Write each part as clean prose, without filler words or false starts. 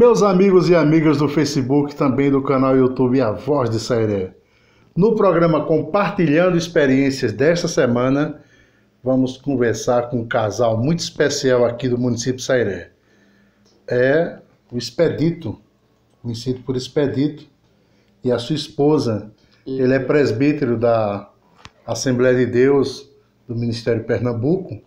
Meus amigos e amigas do Facebook, também do canal YouTube A Voz de Sairé. No programa Compartilhando Experiências desta semana, vamos conversar com um casal muito especial aqui do município de Sairé. É o Expedito, conhecido por Expedito, e a sua esposa. Ele é presbítero da Assembleia de Deus do Ministério Pernambuco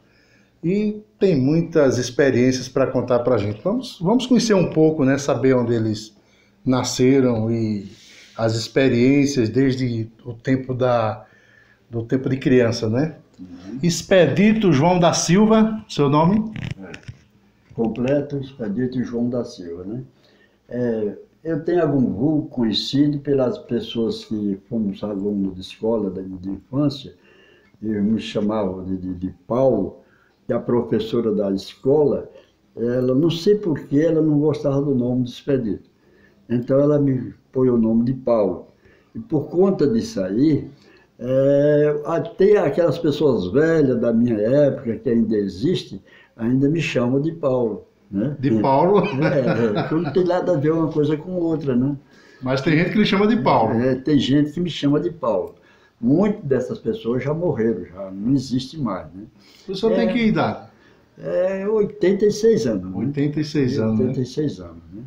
e tem muitas experiências para contar para a gente. Vamos conhecer um pouco, né? Saber onde eles nasceram e as experiências desde o tempo do tempo de criança, né? Expedito João da Silva, seu nome? Completo, Expedito João da Silva, né? Eu tenho algum vulgo conhecido pelas pessoas que fomos alunos de escola de infância, e me chamavam de Paulo, e a professora da escola, ela, não sei porquê, ela não gostava do nome de Expedito. Então ela me pôs o nome de Paulo. E por conta disso aí, até aquelas pessoas velhas da minha época, que ainda existem, ainda me chamam de Paulo. Né? De Paulo? Não tem nada a ver uma coisa com outra, né? Mas tem gente que lhe chama de Paulo. Tem gente que me chama de Paulo. Muitas dessas pessoas já morreram, já não existe mais, né? O senhor tem que idade? 86 anos. 86 anos. 86 anos, né?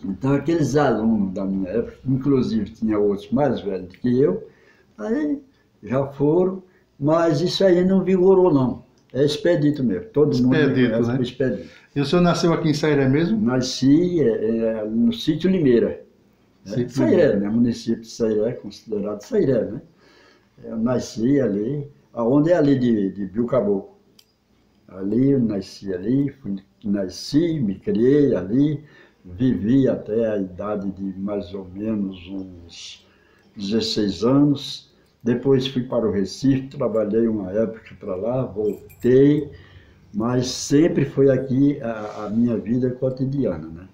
Então, aqueles alunos da minha época, inclusive tinha outros mais velhos do que eu, aí já foram, mas isso aí não vigorou, não. É Expedito mesmo. Todo mundo conhece, né? Expedito. E o senhor nasceu aqui em Sairé mesmo? Nasci no sítio Limeira. Sairé, né? Município de Sairé, considerado Sairé, né? Eu nasci ali, aonde é ali de Bio Caboclo. Ali, eu nasci ali, nasci, me criei ali, vivi até a idade de mais ou menos uns 16 anos. Depois fui para o Recife, trabalhei uma época para lá, voltei, mas sempre foi aqui a minha vida cotidiana, né?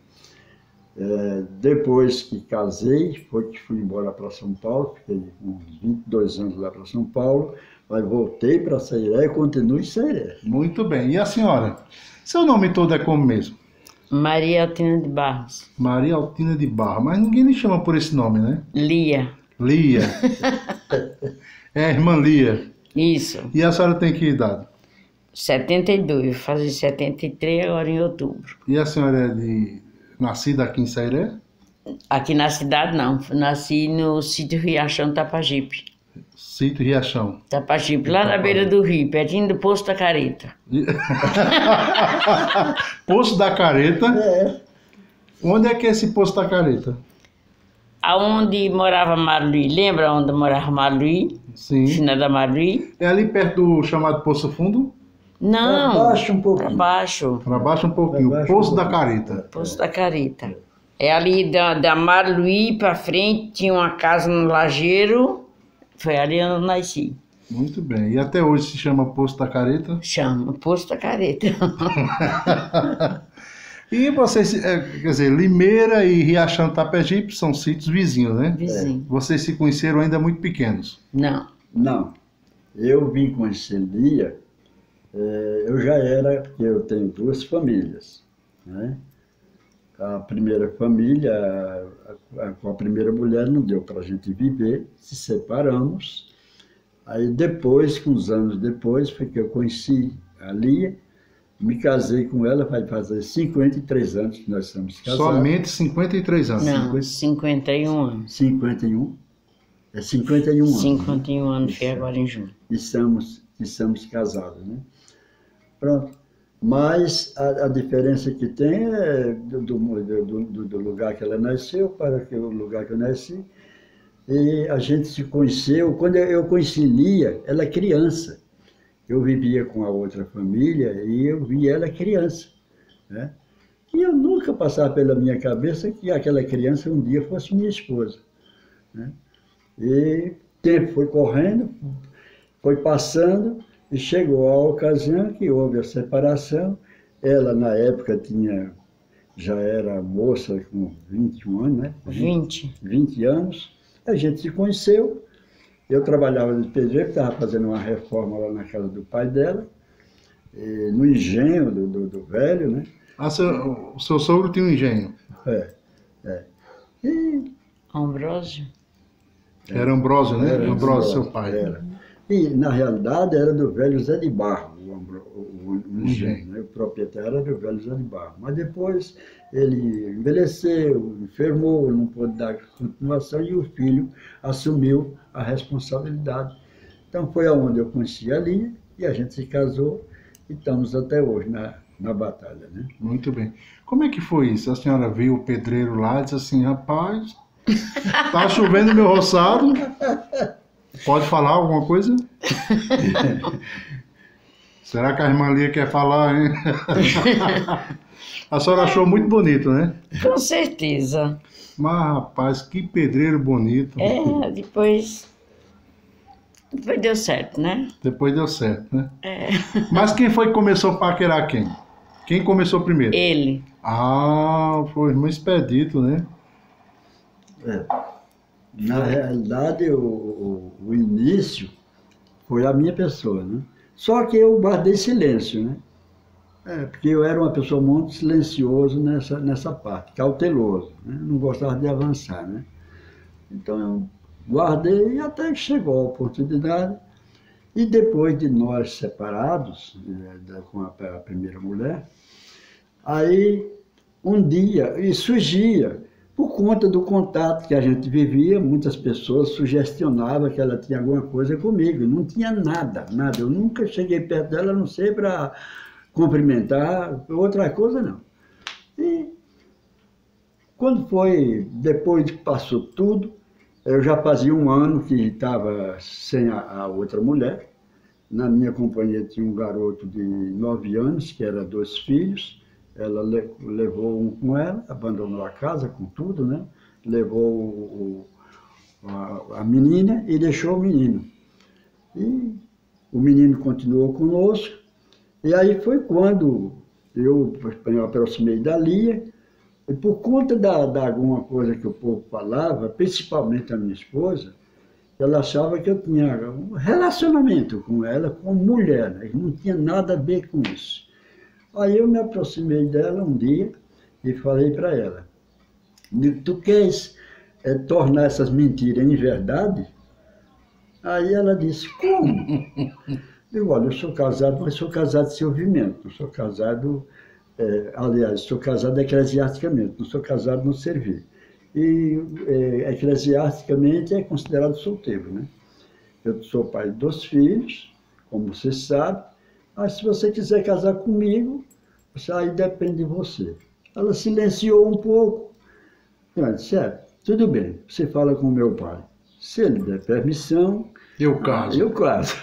Depois que casei, foi que fui embora para São Paulo, fiquei uns 22 anos lá para São Paulo, mas voltei para Sairé e continuo em Sairé. Muito bem. E a senhora? Seu nome todo é como mesmo? Maria Altina de Barros. Maria Altina de Barros, mas ninguém lhe chama por esse nome, né? Lia. Lia. É a irmã Lia. Isso. E a senhora tem que idade? 72, vou fazer 73 agora em outubro. E a senhora é nascida aqui em Sairé? Aqui na cidade não, nasci no sítio Riachão Tapajipe. Sítio Riachão. Tapajipe, lá na beira do rio, pertinho do Poço da Careta. Poço da Careta? Onde é que é esse Poço da Careta? Aonde morava Marluí, lembra onde morava Marluí? Sim. Fina da Marluí? É ali perto do chamado Poço Fundo? Não. Para baixo um pouquinho. Para baixo. Para baixo um pouquinho. Pra baixo Poço um da pouquinho. Careta. Poço da Careta. É ali da Marluí para frente, tinha uma casa no Lajeiro, foi ali onde eu nasci. Muito bem. E até hoje se chama Poço da Careta? Chama, Poço da Careta. E vocês, quer dizer, Limeira e Riachão Tapajipe são sítios vizinhos, né? Vizinho. Vocês se conheceram ainda muito pequenos? Não. Não, eu vim conhecer Lia, eu já era, porque eu tenho duas famílias, né? A primeira família, com a primeira mulher não deu para a gente viver, se separamos. Aí depois, com uns anos depois, foi que eu conheci a Lia, me casei com ela, vai fazer 53 anos que nós estamos casados. Somente 53 anos? Não, 51 anos. 51? É 51 anos. 51 anos, foi agora em junho. Estamos casados, né? Pronto. Mas a diferença que tem é do lugar que ela nasceu para o lugar que eu nasci. E a gente se conheceu, quando eu conheci Lia, ela criança. Eu vivia com a outra família e eu vi ela criança, né? E eu nunca passava pela minha cabeça que aquela criança um dia fosse minha esposa, né? E o tempo foi correndo, foi passando e chegou a ocasião que houve a separação. Ela, na época, já era moça com 21 anos, né? 20 anos. A gente se conheceu. Eu trabalhava de pedreiro, estava fazendo uma reforma lá na casa do pai dela, no engenho do velho, né? O seu sogro tinha um engenho. É. E Ambrósio. Era Ambrósio, né? Era Ambrósio, seu pai. Era. E, na realidade, era do velho Zé de Barro, o engenho, né? O proprietário era do velho Zé de Barro. Mas depois ele envelheceu, enfermou, não pôde dar continuação e o filho assumiu a responsabilidade. Então foi aonde eu conheci a Lia e a gente se casou e estamos até hoje na batalha, né? Muito bem. Como é que foi isso? A senhora viu o pedreiro lá e disse assim, rapaz, tá chovendo meu roçado. Pode falar alguma coisa? Será que a irmã Lia quer falar, hein? A senhora achou muito bonito, né? Com certeza. Mas, rapaz, que pedreiro bonito. Depois deu certo, né? Depois deu certo, né? Mas quem foi que começou a paquerar quem? Quem começou primeiro? Ele. Ah, foi o irmão Expedito, né? Na realidade, o início foi a minha pessoa, né? Só que eu guardei silêncio, né? Porque eu era uma pessoa muito silencioso nessa parte, cauteloso, né? Não gostava de avançar, né? Então eu guardei até que chegou a oportunidade. E depois de nós separados, com a primeira mulher, aí um dia, e surgia, por conta do contato que a gente vivia, muitas pessoas sugestionavam que ela tinha alguma coisa comigo. Não tinha nada, nada. Eu nunca cheguei perto dela, a não sei para cumprimentar, outra coisa não. E quando foi, depois que passou tudo, eu já fazia um ano que estava sem a outra mulher. Na minha companhia tinha um garoto de 9 anos, que era 2 filhos. Ela levou um com ela, abandonou a casa com tudo, né? Levou a menina e deixou o menino. E o menino continuou conosco. E aí foi quando eu me aproximei da Lia, e por conta da alguma coisa que o povo falava, principalmente a minha esposa, ela achava que eu tinha um relacionamento com ela como mulher, né? Não tinha nada a ver com isso. Aí eu me aproximei dela um dia e falei para ela, tu queres tornar essas mentiras em verdade? Aí ela disse, como? Eu, olha, eu sou casado, mas sou casado de servimento, não sou casado, aliás, sou casado eclesiasticamente, não sou casado no servir. E eclesiasticamente é considerado solteiro, né? Eu sou pai de 2 filhos, como você sabe, mas se você quiser casar comigo, aí depende de você. Ela silenciou um pouco. Eu disse, tudo bem, você fala com o meu pai. Se ele der permissão, eu caso. Eu caso.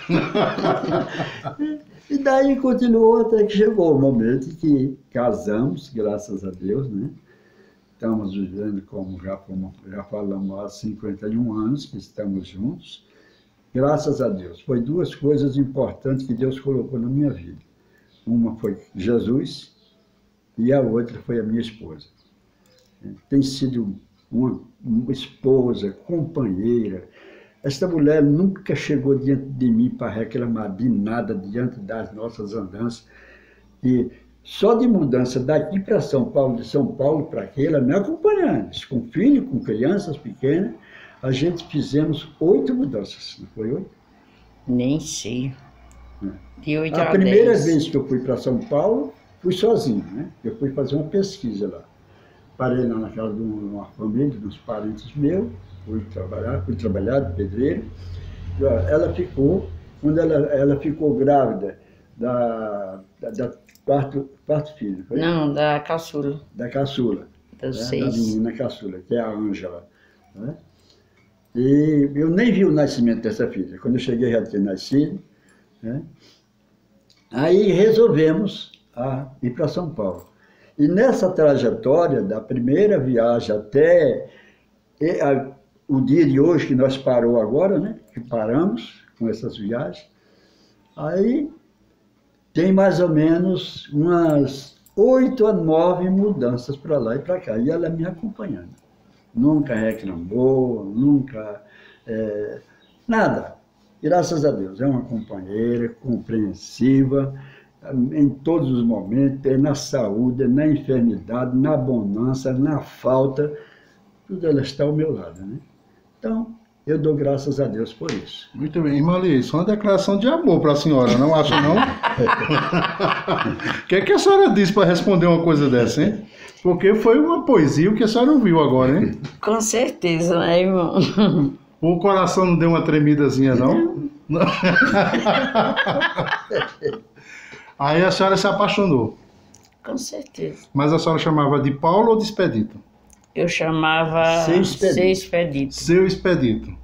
E daí continuou até que chegou o momento que casamos, graças a Deus, né? Estamos vivendo, como já falamos, há 51 anos que estamos juntos. Graças a Deus. Foi 2 coisas importantes que Deus colocou na minha vida. Uma foi Jesus e a outra foi a minha esposa. Tem sido uma esposa, companheira. Esta mulher nunca chegou diante de mim para reclamar de nada diante das nossas andanças. E só de mudança daqui para São Paulo, de São Paulo para aqui, ela me acompanhando, com filho, com crianças pequenas, a gente fizemos 8 mudanças, não foi 8? Nem sei. De 8 a a primeira 10. vez que eu fui para São Paulo, fui sozinho, né? Eu fui fazer uma pesquisa lá. Parei lá na casa de uma família, de uns parentes meus, fui trabalhar de pedreiro. Ela ficou, quando ela ficou grávida da quarto filho. Foi? Não, da caçula. Da caçula. Das Da 6. menina caçula, que é a Ângela. Né? E eu nem vi o nascimento dessa filha. Quando eu cheguei já tinha nascido. Né? Aí resolvemos ir para São Paulo. E nessa trajetória, da primeira viagem até o dia de hoje, que nós parou agora, né? Que paramos com essas viagens, aí tem mais ou menos umas 8 a 9 mudanças para lá e para cá. E ela me acompanhando. Nunca reclamou, nunca... nada. Graças a Deus. É uma companheira compreensiva em todos os momentos, é na saúde, é na enfermidade, na bonança, na falta, tudo ela está ao meu lado, né? Então, eu dou graças a Deus por isso. Muito bem. Irmã Lia, isso é uma declaração de amor para a senhora, não acha não? O que é que a senhora disse para responder uma coisa dessa, hein? Porque foi uma poesia o que a senhora ouviu agora, hein? Com certeza, né, irmão? O coração não deu uma tremidazinha, não? Não. Aí a senhora se apaixonou. Com certeza. Mas a senhora chamava de Paulo ou de Expedito? Eu chamava Seu Expedito. Seu Expedito. Seu Expedito.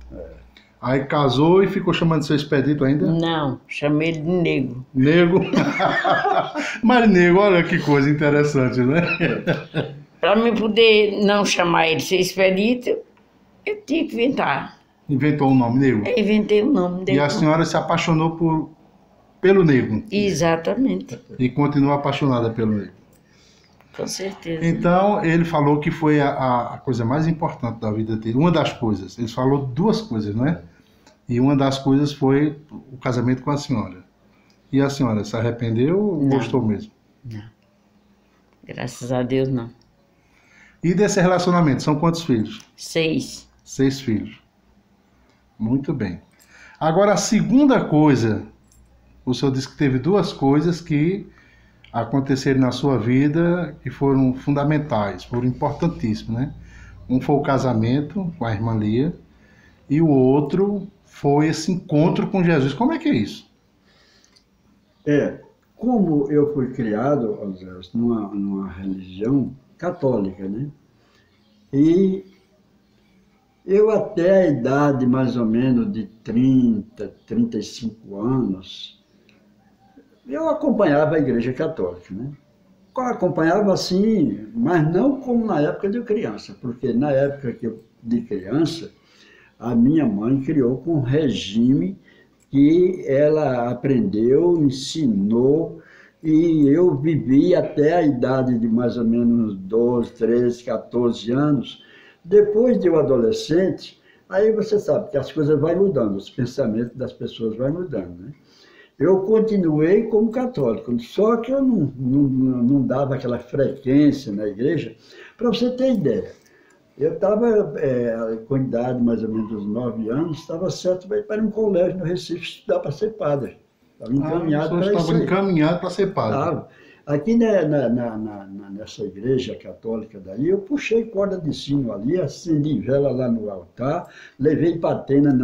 Aí casou e ficou chamando de Seu Expedito ainda? Não, chamei ele de Nego. Nego. Mas Nego, olha que coisa interessante, né? Para mim poder não chamar ele Seu Expedito, eu tinha que inventar. Inventou um nome, Nego. Eu inventei o nome E dele. a senhora se apaixonou pelo Nego. Exatamente, E continua apaixonada pelo Nego. com certeza. Então, ele falou que foi a coisa mais importante da vida dele. Uma das coisas. Ele falou duas coisas, não é? E uma das coisas foi o casamento com a senhora. E a senhora se arrependeu ou Não. gostou mesmo? Não. Graças a Deus, não. E desse relacionamento, são quantos filhos? 6. 6 filhos. Muito bem. Agora, a segunda coisa, o senhor disse que teve duas coisas que aconteceram na sua vida que foram fundamentais, foram importantíssimas, né? Um foi o casamento com a irmã Lia e o outro foi esse encontro com Jesus. Como é que é isso? Como eu fui criado, Oséias, numa religião católica, né? E eu até a idade mais ou menos de 30, 35 anos, eu acompanhava a Igreja Católica, né? Acompanhava assim, mas não como na época de criança, porque na época de criança, a minha mãe criou com um regime que ela aprendeu, ensinou, e eu vivi até a idade de mais ou menos 12, 13, 14 anos. Depois de eu adolescente, aí você sabe que as coisas vão mudando, os pensamentos das pessoas vão mudando, né? Eu continuei como católico, só que eu não dava aquela frequência na igreja. Para você ter ideia, eu estava com idade mais ou menos dos 9 anos, estava certo para ir para um colégio no Recife estudar para ser padre. Estava encaminhado para isso. Estava encaminhado para ser padre. Aqui nessa igreja católica daí, eu puxei corda de sino ali, acendi vela lá no altar, levei patena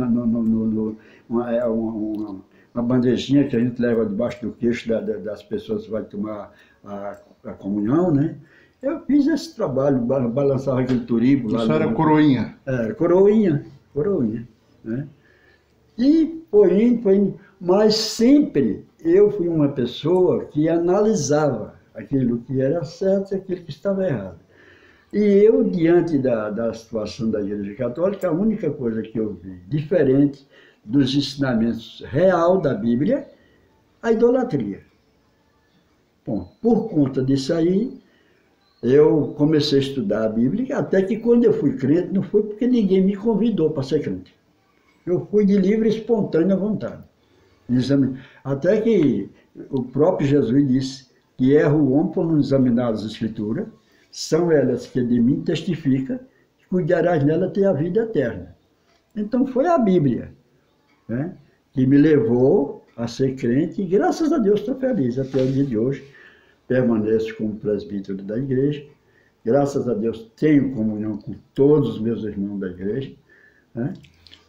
uma bandejinha que a gente leva debaixo do queixo das pessoas que vão tomar a comunhão, né? Eu fiz esse trabalho, balançava aquele turibo lá. Isso era coroinha? Era coroinha, né? E foi indo, mas sempre eu fui uma pessoa que analisava aquilo que era certo e aquilo que estava errado. E eu, diante da situação da Igreja Católica, a única coisa que eu vi diferente dos ensinamentos real da Bíblia, a idolatria. Bom, por conta disso aí, eu comecei a estudar a Bíblia, até que quando eu fui crente, não foi porque ninguém me convidou para ser crente. Eu fui de livre e espontânea vontade. Até que o próprio Jesus disse que erra o homem por não examinar as Escrituras, são elas que de mim testificam, que cuidarás nela ter a vida eterna. Então foi a Bíblia, né, que me levou a ser crente, e graças a Deus estou feliz até o dia de hoje. Permaneço como presbítero da igreja, graças a Deus tenho comunhão com todos os meus irmãos da igreja, né?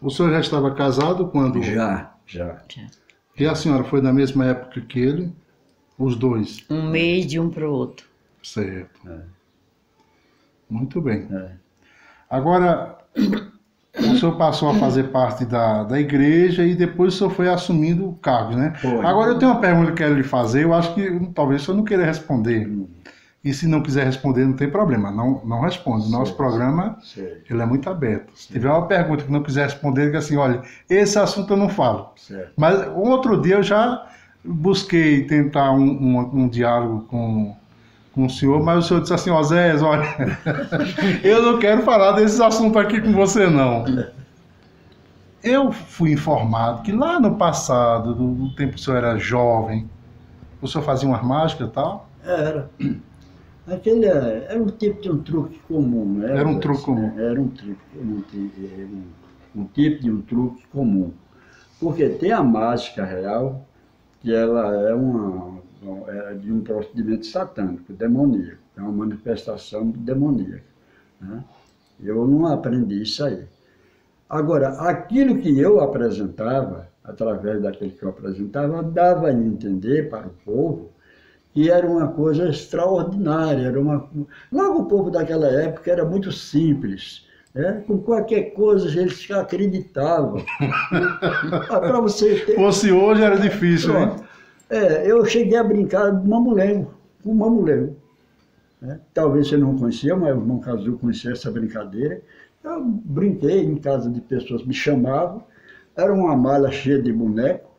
O senhor já estava casado quando... Já. E a senhora foi na mesma época que ele? Os dois? Um mês de um para o outro. Certo. Muito bem. É. Agora, o senhor passou a fazer parte da igreja e depois o senhor foi assumindo cargos, né? Foi. Agora eu tenho uma pergunta que eu quero lhe fazer, eu acho que talvez o senhor não queira responder. E se não quiser responder, não tem problema, não responde. O nosso programa, ele é muito aberto. Se tiver uma pergunta que não quiser responder, diga assim, olha, esse assunto eu não falo. Certo. Mas um outro dia eu já busquei tentar um diálogo com o senhor, mas o senhor disse assim, Oséias, olha, eu não quero falar desses assuntos aqui com você, não. Eu fui informado que lá no passado, no tempo que o senhor era jovem, O senhor fazia umas mágicas e tal? Era. Aquele era um tipo de um truque comum. Né? Era um truque comum. Era um tipo de um truque comum. Porque tem a mágica real, que ela é de um procedimento satânico, demoníaco. É uma manifestação demoníaca. Né? Eu não aprendi isso aí. Agora, aquilo que eu apresentava, através daquilo que eu apresentava, dava a entender para o povo que era uma coisa extraordinária. Logo o povo daquela época era muito simples. Né? Com qualquer coisa eles acreditavam. Para você ter... Fosse hoje era difícil, né? Eu cheguei a brincar de mamulengo, com mamulengo. Né? Talvez você não conhecia, mas o irmão Cazu conhecia essa brincadeira. Eu brinquei em casa de pessoas, me chamavam. Era uma mala cheia de bonecos,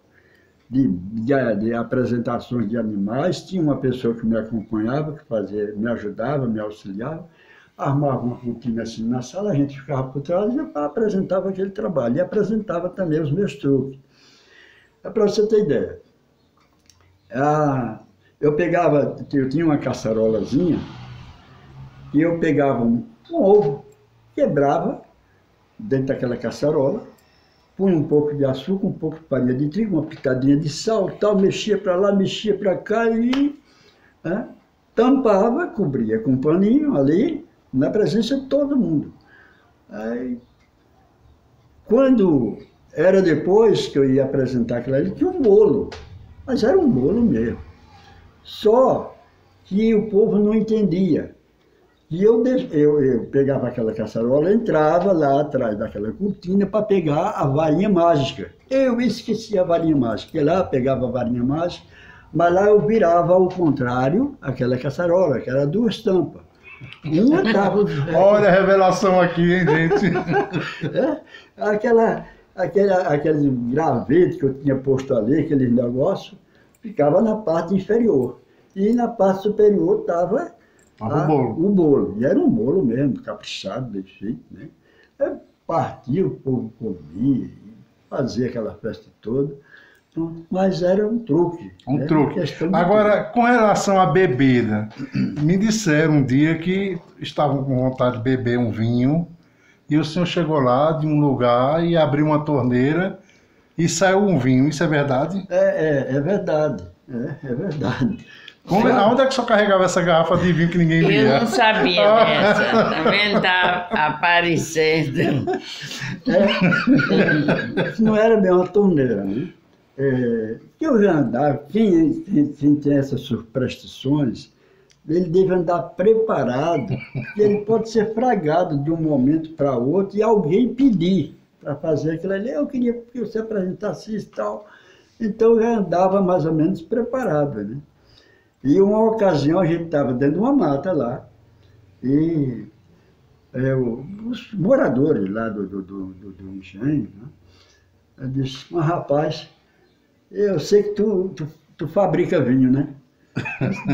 de apresentações de animais. Tinha uma pessoa que me acompanhava, que me ajudava, me auxiliava. Armava uma cortina assim na sala, a gente ficava por trás e eu apresentava aquele trabalho. E apresentava também os meus truques. Para você ter ideia, eu tinha uma caçarolazinha e eu pegava um ovo, quebrava dentro daquela caçarola, punha um pouco de açúcar, um pouco de farinha de trigo, uma pitadinha de sal, tal, mexia para lá, mexia para cá e tampava, cobria com um paninho ali, na presença de todo mundo. Aí, quando era depois que eu ia apresentar aquilo ali, tinha um bolo, mas era um bolo mesmo. Só que o povo não entendia. E eu pegava aquela caçarola, entrava lá atrás daquela cortina para pegar a varinha mágica. Eu esqueci a varinha mágica, porque lá eu pegava a varinha mágica, mas lá eu virava ao contrário aquela caçarola, que era duas tampas. Uma tava... Olha a revelação aqui, hein, gente? Aquele gravete que eu tinha posto ali, aquele negócio, ficava na parte inferior. E na parte superior estava o bolo. E era um bolo mesmo, caprichado, bem feito, né? Partia, o povo comia, fazia aquela festa toda. Mas era um truque. Um truque. Agora, com relação à bebida, me disseram um dia que estavam com vontade de beber um vinho e o senhor chegou lá de um lugar e abriu uma torneira e saiu um vinho. Isso é verdade? É verdade. É verdade. Onde é que o senhor carregava essa garrafa de vinho que ninguém via? Eu não sabia dessa. Também tá aparecendo. Não era bem uma torneira, né? Eu já andava, quem tem essas superstições, ele deve andar preparado, porque ele pode ser fragado de um momento para outro e alguém pedir para fazer aquilo ali. Eu queria que você apresentasse isso e tal. Então eu já andava mais ou menos preparado, né? E uma ocasião a gente estava dentro de uma mata lá, e os moradores lá do engenho, né? Eu disse, mas rapaz, eu sei que tu fabrica vinho, né?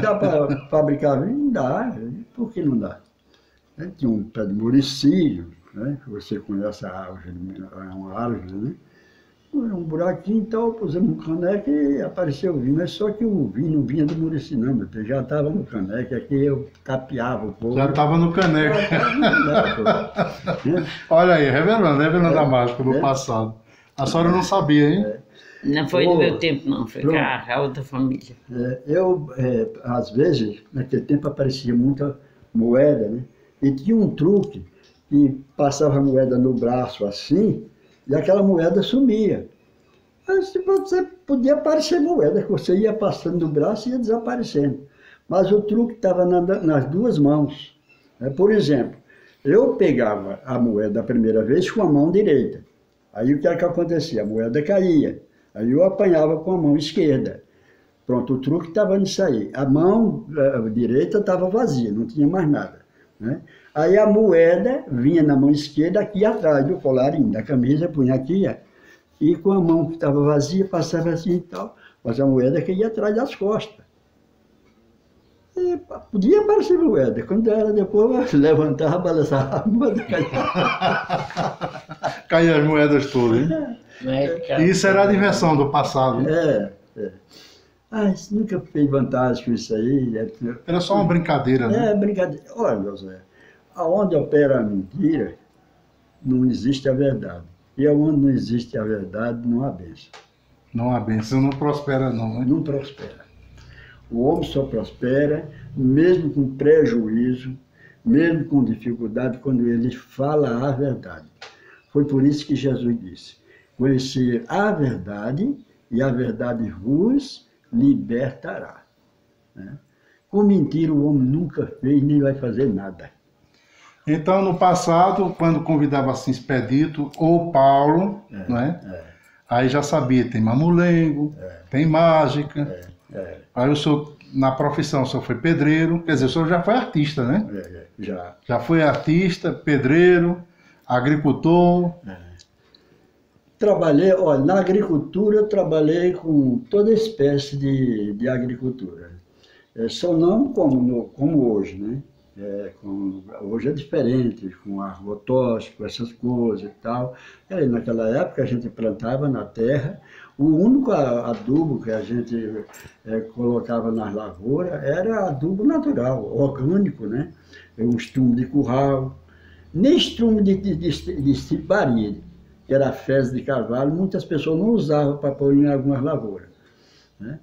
Dá para fabricar vinho? Não dá. Por que não dá? Tinha um pé de murici, né? Você conhece a árvore, é uma árvore, né? Um buraquinho, então pusemos um caneco e apareceu o vinho. Mas só que o vinho não vinha do murici, não, meu Deus, já estava no caneco, aqui eu capeava o povo. Já estava no caneco. Olha aí, revelando a mágica do passado. A senhora não sabia, hein? Não foi do meu tempo, não, foi com a outra família. Às vezes, naquele tempo aparecia muita moeda, né? E tinha um truque que passava a moeda no braço assim, e aquela moeda sumia. Mas você podia aparecer moeda, que você ia passando do braço e ia desaparecendo. Mas o truque estava nas duas mãos. Por exemplo, eu pegava a moeda a primeira vez com a mão direita. Aí o que era que acontecia? A moeda caía. Aí eu apanhava com a mão esquerda. Pronto, o truque estava nisso aí. A mão direita estava vazia, não tinha mais nada, né? Aí a moeda vinha na mão esquerda aqui atrás do colarinho da camisa, punha aqui, e com a mão que estava vazia, passava assim e tal, mas a moeda que ia atrás das costas. E podia aparecer moeda. Quando era depois, eu levantava, balançava a moeda, caía. Caía as moedas todas, hein? Isso era a diversão do passado. Né? Ah, isso nunca fez vantagem com isso aí. Era só uma brincadeira, né? É brincadeira. Olha, José, aonde opera a mentira, não existe a verdade. E aonde não existe a verdade, não há bênção. Não há bênção, não prospera não, né? Não prospera. O homem só prospera, mesmo com prejuízo, mesmo com dificuldade, quando ele fala a verdade. Foi por isso que Jesus disse: conhecer a verdade, e a verdade vos libertará. Né? Com mentira o homem nunca fez, nem vai fazer nada. Então, no passado, quando convidava assim Expedito ou Paulo, né? Aí já sabia, tem mamulengo, tem mágica. Aí o senhor, na profissão, o senhor foi pedreiro, quer dizer, o senhor já foi artista, né? Já. Já foi artista, pedreiro, agricultor. Trabalhei, olha, na agricultura eu trabalhei com toda espécie de agricultura. Só não como hoje, né? Hoje é diferente, com agrotóxico, essas coisas e tal. Aí, naquela época a gente plantava na terra, o único adubo que a gente colocava nas lavouras era adubo natural, orgânico, né? Um estrumo de curral, nem estrumo de cibaria, que era fezes de cavalo, muitas pessoas não usavam para pôr em algumas lavouras, né?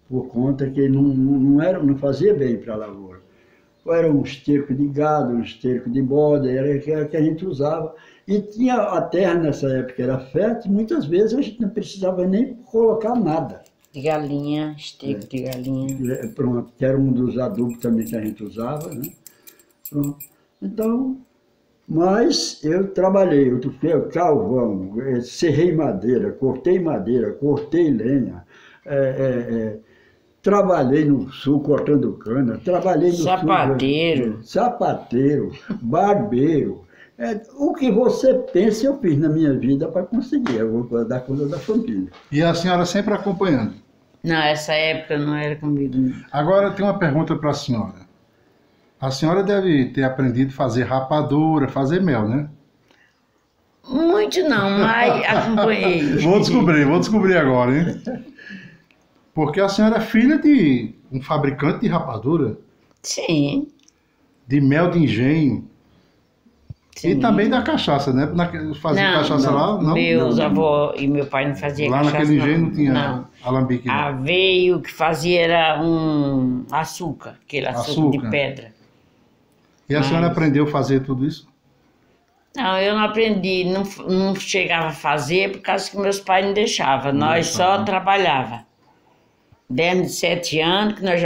Por conta que não fazia bem para a lavoura. Ou era um esterco de gado, um esterco de bode, era que a gente usava. E tinha a terra nessa época era fértil, muitas vezes a gente não precisava nem colocar nada. De galinha, esterco de galinha. Pronto, que era um dos adubos também que a gente usava, né? Pronto. Então, mas eu trabalhei, eu toquei carvão, serrei madeira, cortei lenha, trabalhei no sul cortando cana, trabalhei no Sapateiro. sul... Sapateiro, barbeiro. O que você pensa eu fiz na minha vida para conseguir, eu vou dar conta da família. E a senhora sempre acompanhando? Não, essa época não era comigo. Agora tem uma pergunta para a senhora. A senhora deve ter aprendido a fazer rapadura, fazer mel, né? Muito não, mas acompanhei. Vou descobrir agora, hein? Porque a senhora é filha de um fabricante de rapadura. Sim. De mel de engenho. Sim. E também da cachaça, né? Fazia cachaça lá? Não. Meus avós e meu pai não faziam lá cachaça. Lá naquele engenho não tinha não. alambique. A veio que fazia era um açúcar, aquele açúcar de pedra. E a senhora aprendeu a fazer tudo isso? Não, eu não aprendi, não chegava a fazer por causa que meus pais não deixavam. Nós só trabalhava. Desde de 7 anos que nós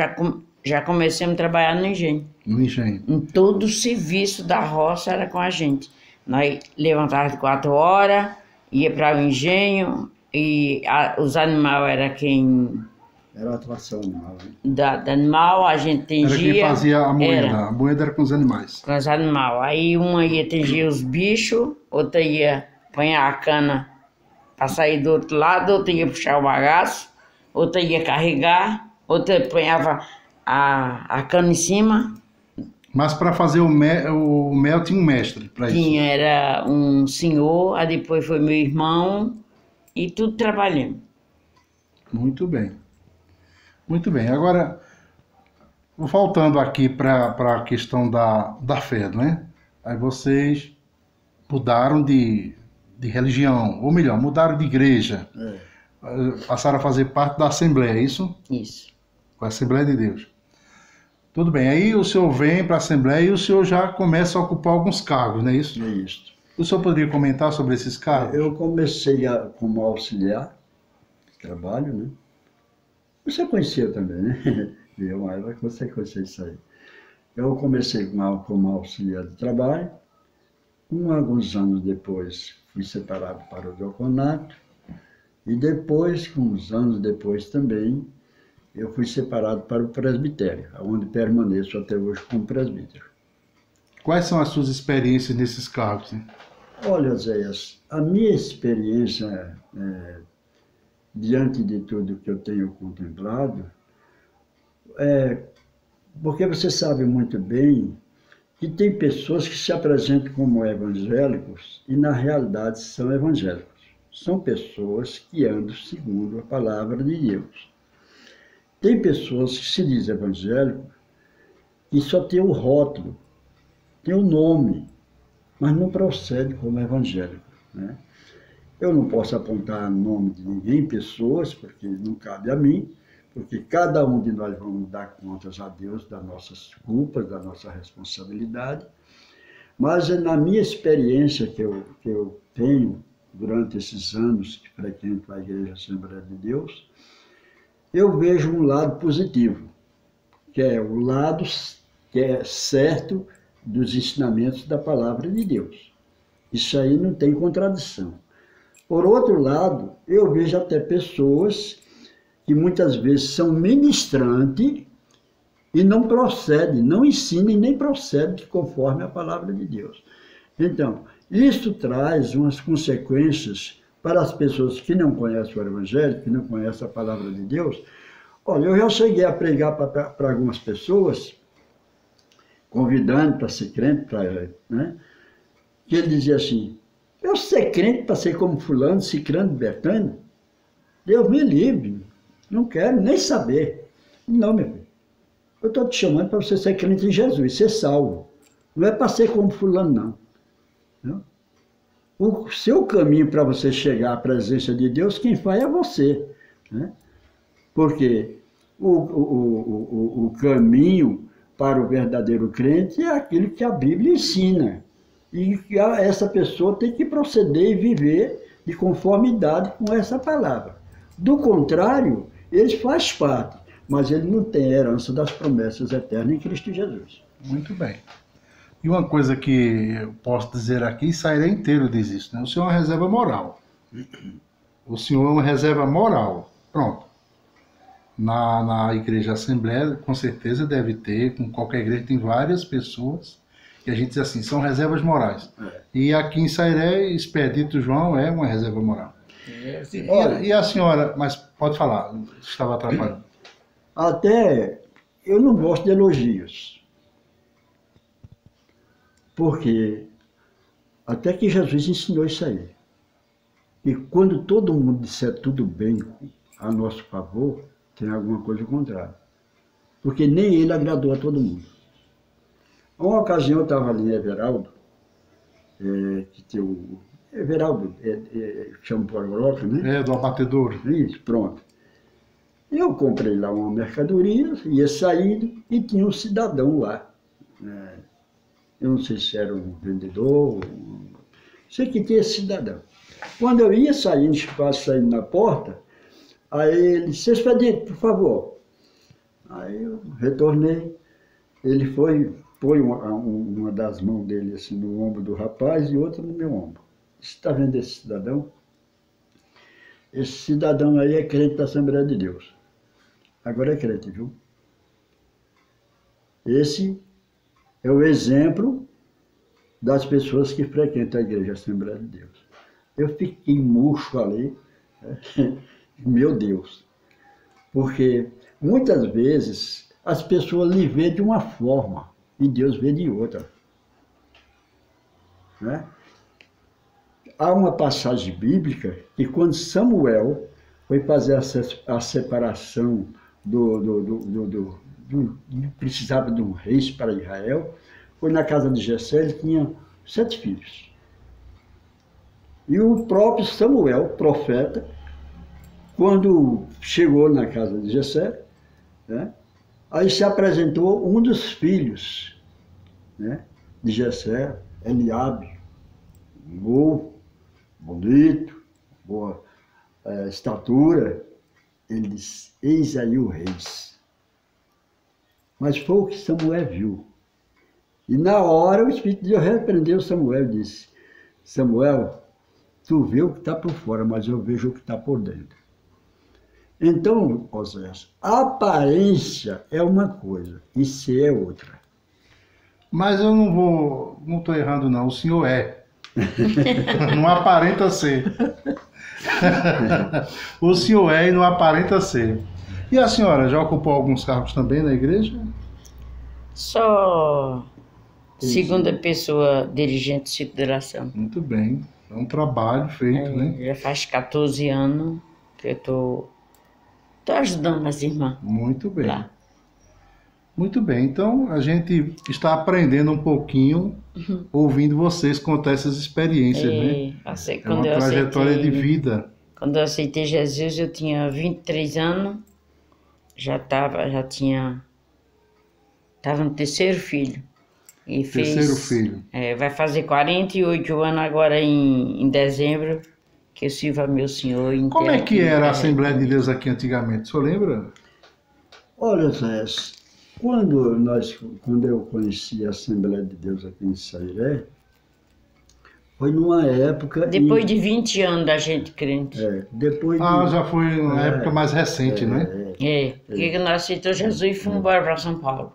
já começamos a trabalhar no engenho. No engenho. Em todo o serviço da roça era com a gente. Nós levantávamos de 4 horas, ia para o engenho e os animais era quem... Era a atração animal. Da animal, a gente tingia... Era quem fazia a moeda. A moeda era com os animais. Com os animais. Aí uma ia tingir os bichos, outra ia apanhar a cana para sair do outro lado, outra ia puxar o bagaço, outra ia carregar, outra apanhava a cana em cima. Mas para fazer o mel tinha um mestre para isso? Tinha, era um senhor, aí depois foi meu irmão e tudo trabalhando. Muito bem. Muito bem. Agora, voltando aqui para a questão da fé, né? Aí vocês mudaram de religião, ou melhor, mudaram de igreja. Passaram a fazer parte da Assembleia, é isso? Isso. Com a Assembleia de Deus. Tudo bem. Aí o senhor vem para a Assembleia e o senhor já começa a ocupar alguns cargos, não é isso? É isso. O senhor poderia comentar sobre esses cargos? Eu comecei como auxiliar de trabalho, né? Você conhecia também, né? Você conhecia isso aí. Eu comecei como auxiliar de trabalho. Alguns anos depois, fui separado para o diaconato. E depois, uns anos depois também, eu fui separado para o presbitério, onde permaneço até hoje como presbítero. Quais são as suas experiências nesses cargos? Hein? Olha, Zéias, a minha experiência, diante de tudo que eu tenho contemplado, porque você sabe muito bem que tem pessoas que se apresentam como evangélicos e, na realidade, são evangélicos. São pessoas que andam segundo a palavra de Deus. Tem pessoas que se dizem evangélico e só tem o rótulo, tem o nome, mas não procede como evangélico, né? Eu não posso apontar nome de ninguém, pessoas, porque não cabe a mim, porque cada um de nós vamos dar contas a Deus das nossas culpas, da nossa responsabilidade. Mas na minha experiência que eu tenho durante esses anos que frequento a Igreja Assembleia de Deus, eu vejo um lado positivo, que é o lado que é certo dos ensinamentos da Palavra de Deus. Isso aí não tem contradição. Por outro lado, eu vejo até pessoas que muitas vezes são ministrantes e não procedem, não ensinam e nem procedem conforme a Palavra de Deus. Então, isso traz umas consequências para as pessoas que não conhecem o Evangelho, que não conhecem a Palavra de Deus. Olha, eu já cheguei a pregar para algumas pessoas, convidando para ser crente, né? Que ele dizia assim: eu ser crente para ser como fulano, cicrano, bertano? Deus me livre, não quero nem saber. Não, meu filho, eu estou te chamando para você ser crente em Jesus, ser salvo. Não é para ser como fulano, não. O seu caminho para você chegar à presença de Deus, quem faz é você, né? Porque o caminho para o verdadeiro crente é aquilo que a Bíblia ensina. E que essa pessoa tem que proceder e viver de conformidade com essa palavra. Do contrário, ele faz parte, mas ele não tem herança das promessas eternas em Cristo Jesus. Muito bem. E uma coisa que eu posso dizer aqui, Sairé inteiro diz isso, né? O senhor é uma reserva moral. O senhor é uma reserva moral. Pronto. Na Igreja Assembleia, com certeza deve ter, com qualquer igreja tem várias pessoas que a gente diz assim, são reservas morais. E aqui em Sairé, Expedito João é uma reserva moral. E a senhora, mas pode falar, estava atrapalhando. Até eu não gosto de elogios. Porque até que Jesus ensinou isso aí. E quando todo mundo disser tudo bem a nosso favor, tem alguma coisa contrária. Porque nem ele agradou a todo mundo. Uma ocasião eu estava ali em Everaldo, que tem o... Everaldo, chama Pororoca, né? É, do abatedouro. Isso, pronto. Eu comprei lá uma mercadoria, ia saindo, e tinha um cidadão lá. Eu não sei se era um vendedor, sei que tinha esse cidadão. Quando eu ia saindo, quase saindo na porta, aí ele disse: Expedito, por favor. Aí eu retornei, ele foi, pôs uma das mãos dele assim no ombro do rapaz e outra no meu ombro. Você está vendo esse cidadão? Esse cidadão aí é crente da Assembleia de Deus. Agora é crente, viu? Esse é o exemplo das pessoas que frequentam a Igreja Assembleia de Deus. Eu fiquei murcho ali, meu Deus, porque muitas vezes as pessoas lhe veem de uma forma e Deus vê de outra, né? Há uma passagem bíblica que quando Samuel foi fazer a separação precisava de um rei para Israel, foi na casa de Jessé, ele tinha 7 filhos. E o próprio Samuel, profeta, quando chegou na casa de Jessé, né, aí se apresentou um dos filhos, né, de Jessé, Eliabe, novo, bonito, boa estatura. Ele disse: eis aí o rei. Mas foi o que Samuel viu. E na hora o Espírito de Deus repreendeu Samuel e disse: Samuel, tu vê o que está por fora, mas eu vejo o que está por dentro. Então, Oséias, a aparência é uma coisa e ser é outra. Mas eu não estou errando não, o senhor é. Não aparenta ser. O senhor é e não aparenta ser. E a senhora já ocupou alguns cargos também na igreja? Só segunda pessoa dirigente de circulação. Muito bem. É um trabalho feito, né? Já faz 14 anos que eu tô Estou ajudando as irmãs Muito bem. lá. Muito bem. Então, a gente está aprendendo um pouquinho, ouvindo vocês contar essas experiências, né? É uma trajetória de vida. Quando eu aceitei Jesus, eu tinha 23 anos, estava no terceiro filho. E Terceiro filho. Vai fazer 48 anos agora em dezembro, que eu sirvo a meu Senhor. Como é que era a Assembleia de Deus aqui antigamente? O senhor lembra? Olha, Zé, quando eu conheci a Assembleia de Deus aqui em Sairé, foi numa época... Depois de 20 anos da gente crente. Depois já foi uma época mais recente, né? Porque nós aceitamos Jesus e fomos embora para São Paulo.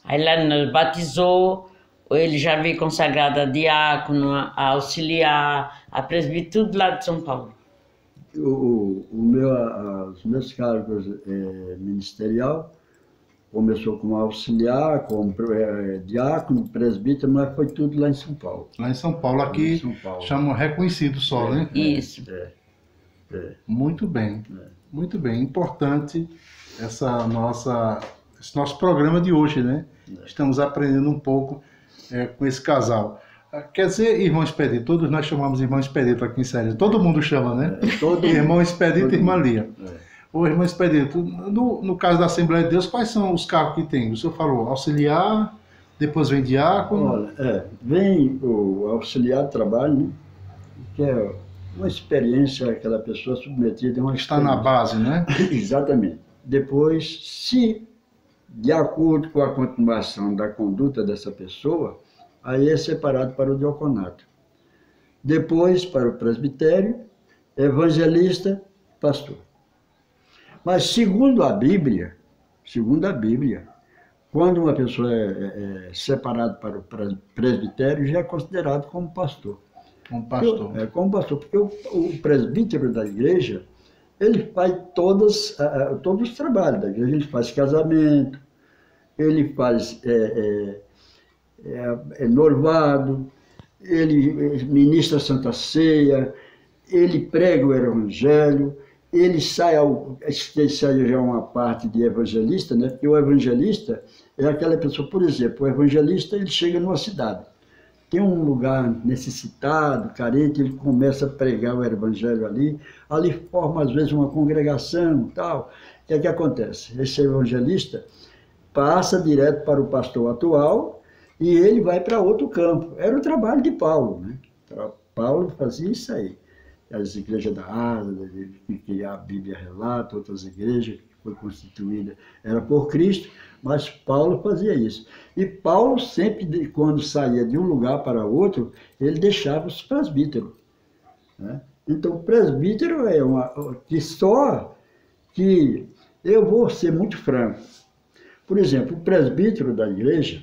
Aí lá nos batizou, ele já veio consagrado a diácono, a auxiliar, a presbítero, tudo lá de São Paulo. Os meus cargos ministerial começou como auxiliar, como diácono, presbítero, mas foi tudo lá em São Paulo. Lá em São Paulo, aqui chamam reconhecido só, né? Isso. Muito bem, muito bem. Importante esse nosso programa de hoje, né? Estamos aprendendo um pouco com esse casal. Quer dizer, irmão Expedito, todos nós chamamos irmão Expedito aqui em Sério. Todo mundo chama, né? Irmão Expedito e irmã Lia. Ô, irmão Expedito, no caso da Assembleia de Deus, quais são os cargos que tem? O senhor falou auxiliar, depois vem diácono. Olha, vem o auxiliar de trabalho, né? Que é uma experiência, aquela pessoa submetida a uma Está na base, né? Exatamente. Depois, se de acordo com a continuação da conduta dessa pessoa, aí é separado para o diaconato. Depois, para o presbitério, evangelista, pastor. Mas segundo a Bíblia, quando uma pessoa é separada para o presbitério, já é considerado como pastor. Como pastor. Como pastor, porque o presbítero da igreja, ele faz todos os trabalhos da igreja. Ele faz casamento, ele faz noivado, ele ministra a Santa Ceia, ele prega o evangelho, ele sai já uma parte de evangelista, né? Porque o evangelista é aquela pessoa, por exemplo, o evangelista ele chega numa cidade, tem um lugar necessitado, carente, ele começa a pregar o evangelho ali forma às vezes uma congregação e tal. O que acontece? Esse evangelista passa direto para o pastor atual e ele vai para outro campo. Era o trabalho de Paulo, né? Paulo fazia isso aí. As igrejas da Ásia, que a Bíblia relata, outras igrejas que foi constituída, era por Cristo, mas Paulo fazia isso. E Paulo sempre, quando saía de um lugar para outro, ele deixava os presbíteros, né? Então, o presbítero é que eu vou ser muito franco. Por exemplo, o presbítero da igreja,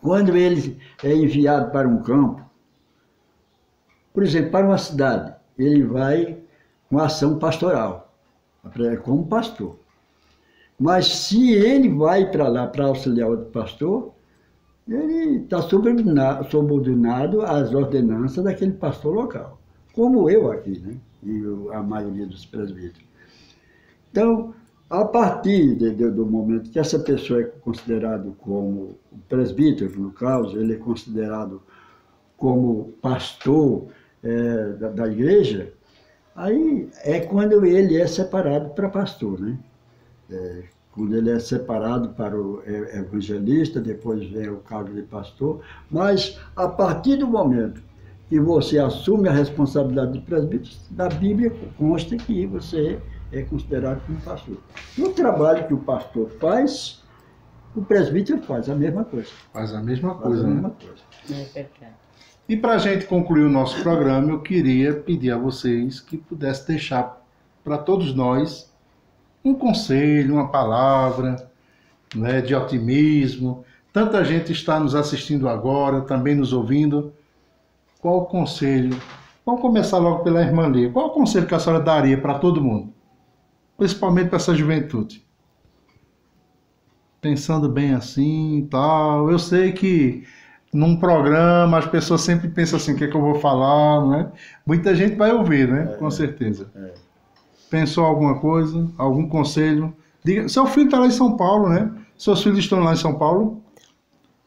quando ele é enviado para um campo, por exemplo, para uma cidade, ele vai com ação pastoral, como pastor. Mas se ele vai para lá para auxiliar outro pastor, ele está subordinado às ordenanças daquele pastor local, como eu aqui, né? E a maioria dos presbíteros. Então, a partir do momento que essa pessoa é considerado como presbítero, no caso, ele é considerado como pastor da igreja, aí é quando ele é separado para pastor, né? Quando ele é separado para o evangelista, depois vem o cargo de pastor, mas a partir do momento que você assume a responsabilidade de presbítero, da Bíblia consta que você é considerado como pastor. E o trabalho que o pastor faz, o presbítero faz a mesma coisa. Faz a mesma coisa, né? É verdade. E para a gente concluir o nosso programa, eu queria pedir a vocês que pudessem deixar para todos nós um conselho, uma palavra, né, de otimismo. Tanta gente está nos assistindo agora, também nos ouvindo. Qual o conselho? Vamos começar logo pela irmã Lia. Qual o conselho que a senhora daria para todo mundo? Principalmente para essa juventude. Pensando bem assim e tal. Eu sei que num programa as pessoas sempre pensam assim, o que é que eu vou falar, não é? Muita gente vai ouvir, né? Com certeza. Pensou alguma coisa? Algum conselho? Diga, seu filho está lá em São Paulo, né? Seus filhos estão lá em São Paulo?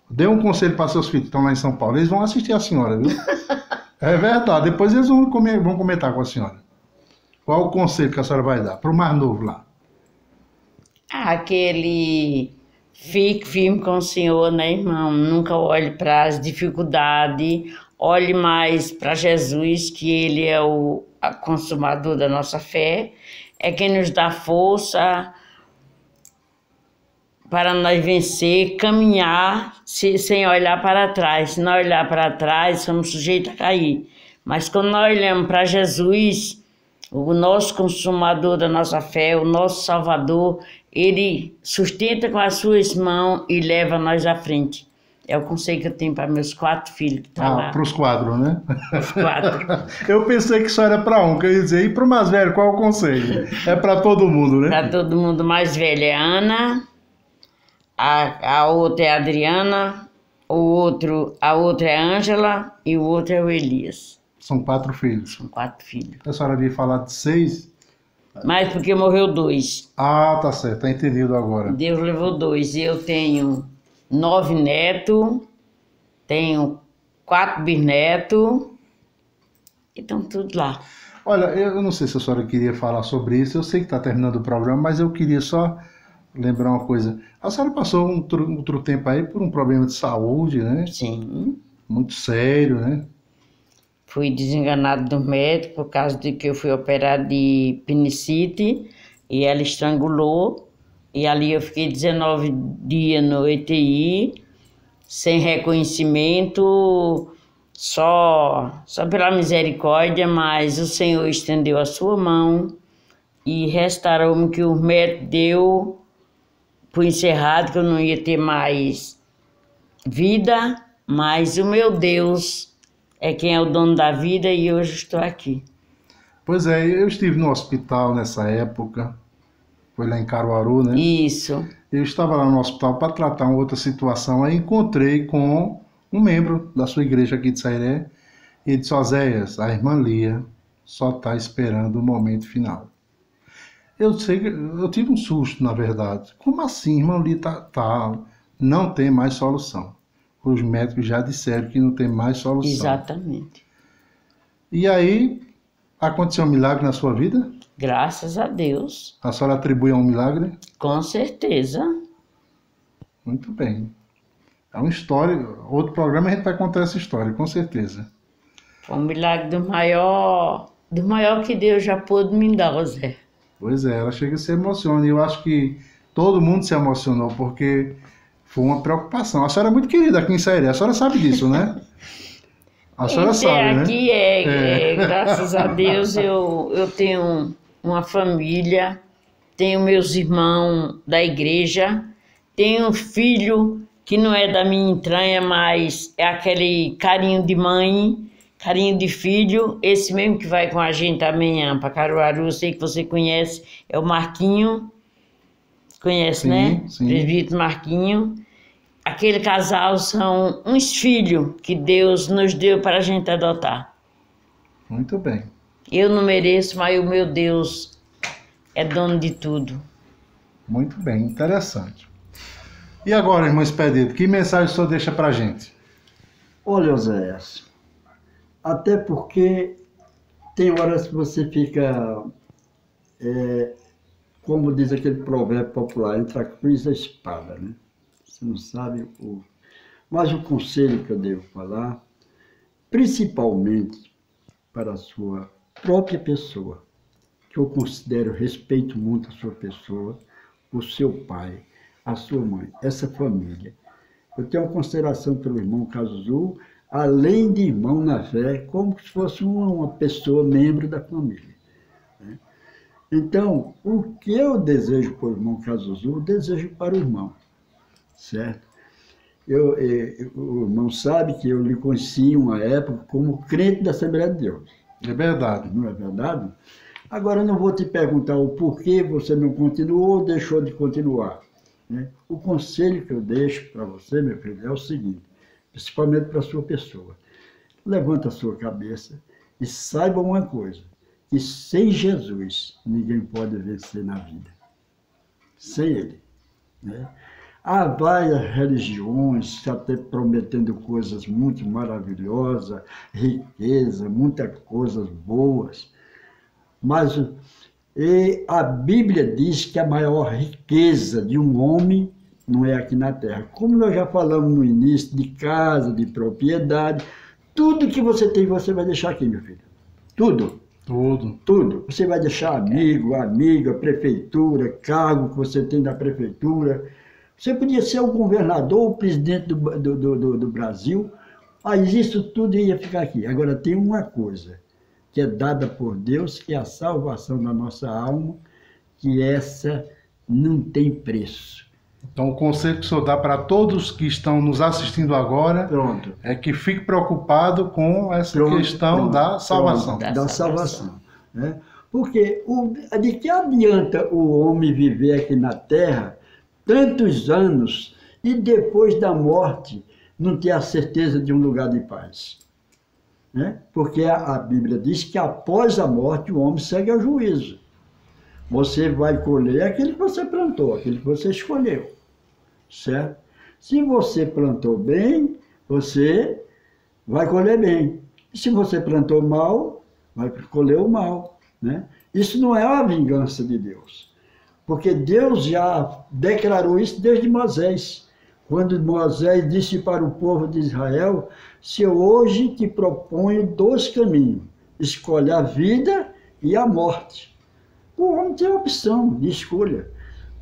Dê um conselho para seus filhos que estão lá em São Paulo. Eles vão assistir a senhora, viu? É verdade. Depois eles vão comentar com a senhora. Qual o conselho que a senhora vai dar para o mais novo lá? Aquele fique firme com o Senhor, né, irmão? Nunca olhe para as dificuldades, olhe mais para Jesus, que Ele é o consumador da nossa fé, é quem nos dá força para nós vencer, caminhar sem olhar para trás. Se nós olhar para trás, somos sujeitos a cair. Mas quando nós olhamos para Jesus, o nosso consumador da nossa fé, o nosso Salvador, Ele sustenta com as suas mãos e leva nós à frente. É o conselho que eu tenho para meus 4 filhos que estão lá. Para os 4, né? Os 4. Eu pensei que só era para um, que eu ia dizer, e para o mais velho, qual é o conselho? É para todo mundo, né? Para todo mundo. Mais velho é Ana, a outra é a Adriana, a outra é a Ângela e o outro é o Elias. São 4 filhos. São 4 filhos. A senhora havia falado de 6? Mas porque morreu 2. Ah, tá certo, tá entendido agora. Deus levou 2. E eu tenho 9 netos, tenho 4 bisnetos, e estão tudo lá. Olha, eu não sei se a senhora queria falar sobre isso, eu sei que está terminando o programa, mas eu queria só lembrar uma coisa. A senhora passou outro tempo aí por um problema de saúde, né? Sim. Muito sério, né? Fui desenganado do médico por causa de que eu fui operada de apendicite e ela estrangulou. E ali eu fiquei 19 dias no ETI, sem reconhecimento, só pela misericórdia, mas o Senhor estendeu a sua mão e restaurou-me que o médico deu por encerrado, que eu não ia ter mais vida, mas o meu Deus é quem é o dono da vida e hoje estou aqui. Pois é, eu estive no hospital nessa época, foi lá em Caruaru, né? Isso. Eu estava lá no hospital para tratar uma outra situação, aí encontrei com um membro da sua igreja aqui de Sairé, e ele disse, Oséias, a irmã Lia só está esperando o momento final. Eu tive um susto, na verdade. Como assim, irmã Lia não tem mais solução? Os médicos já disseram que não tem mais solução. Exatamente. E aí, aconteceu um milagre na sua vida? Graças a Deus. A senhora atribui a um milagre? Com certeza. Muito bem. É uma história. Outro programa a gente vai contar essa história, com certeza. Foi um milagre do maior que Deus já pôde me dar, Zé. Pois é, ela chega a se emociona. E eu acho que todo mundo se emocionou, porque foi uma preocupação. A senhora é muito querida aqui em Sairé, a senhora sabe disso, né? A senhora sabe, aqui né? Graças a Deus, eu tenho uma família, tenho meus irmãos da igreja, tenho um filho que não é da minha entranha, mas é aquele carinho de mãe, carinho de filho, esse mesmo que vai com a gente amanhã para Caruaru, eu sei que você conhece, é o Marquinho, conhece, sim, né? Sim. Presbítero Marquinho. Aquele casal são uns filhos que Deus nos deu para a gente adotar. Muito bem. Eu não mereço, mas o meu Deus é dono de tudo. Muito bem, interessante. E agora, irmão Expedito, que mensagem o senhor deixa para a gente? Olha, Oséias, até porque tem horas que você fica, como diz aquele provérbio popular, entre a cruz e a espada, né? Você não sabe Mas o conselho que eu devo falar, principalmente para a sua própria pessoa, que eu considero, respeito muito a sua pessoa, o seu pai, a sua mãe, essa família. Eu tenho uma consideração pelo irmão Cazuzu, além de irmão na fé, como se fosse uma pessoa, membro da família. Né? Então, o que eu desejo para o irmão Cazuzu, eu desejo para o irmão. Certo? O irmão sabe que eu lhe conheci em uma época como crente da Assembleia de Deus. É verdade. Não é verdade? Agora eu não vou te perguntar o porquê você não continuou ou deixou de continuar. Né? O conselho que eu deixo para você, meu filho, é o seguinte, principalmente para a sua pessoa. Levanta a sua cabeça e saiba uma coisa, que sem Jesus ninguém pode vencer na vida. Sem Ele. Né? Há várias religiões até prometendo coisas muito maravilhosas, riqueza, muitas coisas boas. Mas a Bíblia diz que a maior riqueza de um homem não é aqui na terra. Como nós já falamos no início, de casa, de propriedade, tudo que você tem, você vai deixar aqui, meu filho. Tudo. Tudo. Você vai deixar amigo, amiga, prefeitura, cargo que você tem da prefeitura. Você podia ser o governador, o presidente do Brasil, mas isso tudo ia ficar aqui. Agora tem uma coisa que é dada por Deus, que é a salvação da nossa alma, que essa não tem preço. Então o conselho que o senhor dá para todos que estão nos assistindo agora é que fique preocupado com essa questão da salvação. Da salvação. Né? Porque de que adianta o homem viver aqui na terra tantos anos e depois da morte não ter a certeza de um lugar de paz? Né? Porque a Bíblia diz que após a morte o homem segue ao juízo. Você vai colher aquilo que você plantou, aquilo que você escolheu. Certo? Se você plantou bem, você vai colher bem. E se você plantou mal, vai colher o mal. Né? Isso não é a vingança de Deus. Porque Deus já declarou isso desde Moisés. Quando Moisés disse para o povo de Israel, se eu hoje te proponho 2 caminhos, escolhe a vida e a morte. O homem tem a opção de escolha.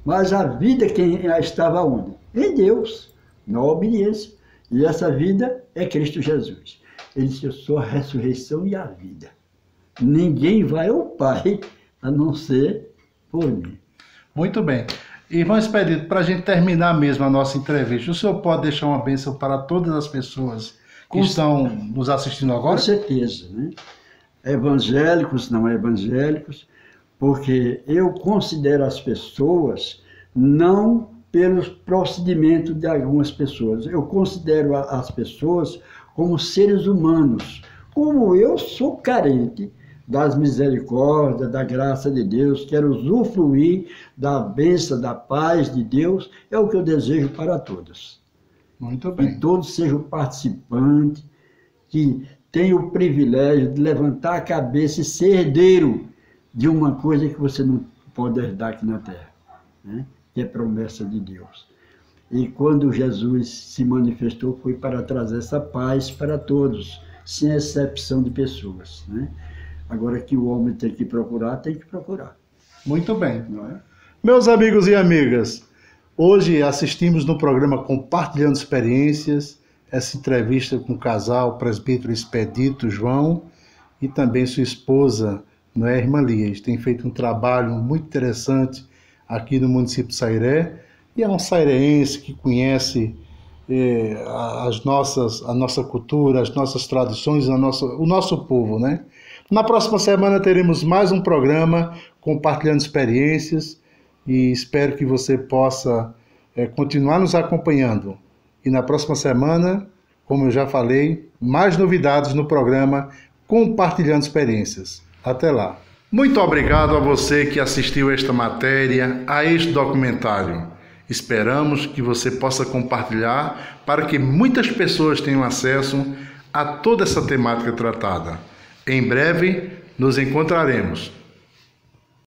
Mas a vida quem estava onde? Em Deus, na obediência. E essa vida é Cristo Jesus. Ele disse, eu sou a ressurreição e a vida. Ninguém vai ao Pai, a não ser por mim. Muito bem. Irmão Expedito, para a gente terminar mesmo a nossa entrevista, o senhor pode deixar uma bênção para todas as pessoas que estão nos assistindo agora? Com certeza. Né? Evangélicos, não evangélicos, porque eu considero as pessoas não pelos procedimentos de algumas pessoas. Eu considero as pessoas como seres humanos. Como eu sou carente das misericórdias, da graça de Deus, quero usufruir da bênção, da paz de Deus, é o que eu desejo para todos. Muito bem. Que todos sejam participantes, que tenham o privilégio de levantar a cabeça e ser herdeiro de uma coisa que você não pode herdar aqui na terra, né? Que é promessa de Deus. E quando Jesus se manifestou, foi para trazer essa paz para todos, sem exceção de pessoas, né? Agora que o homem tem que procurar, tem que procurar. Muito bem. Não é? Meus amigos e amigas, hoje assistimos no programa Compartilhando Experiências, essa entrevista com o casal, o presbítero Expedito João e também sua esposa, não é, irmã Lia. Eles têm feito um trabalho muito interessante aqui no município de Sairé, e é um saireense que conhece a nossa cultura, as nossas tradições, o nosso povo, né? Na próxima semana teremos mais um programa Compartilhando Experiências e espero que você possa continuar nos acompanhando. E na próxima semana, como eu já falei, mais novidades no programa Compartilhando Experiências. Até lá. Muito obrigado a você que assistiu esta matéria, a este documentário. Esperamos que você possa compartilhar para que muitas pessoas tenham acesso a toda essa temática tratada. Em breve nos encontraremos.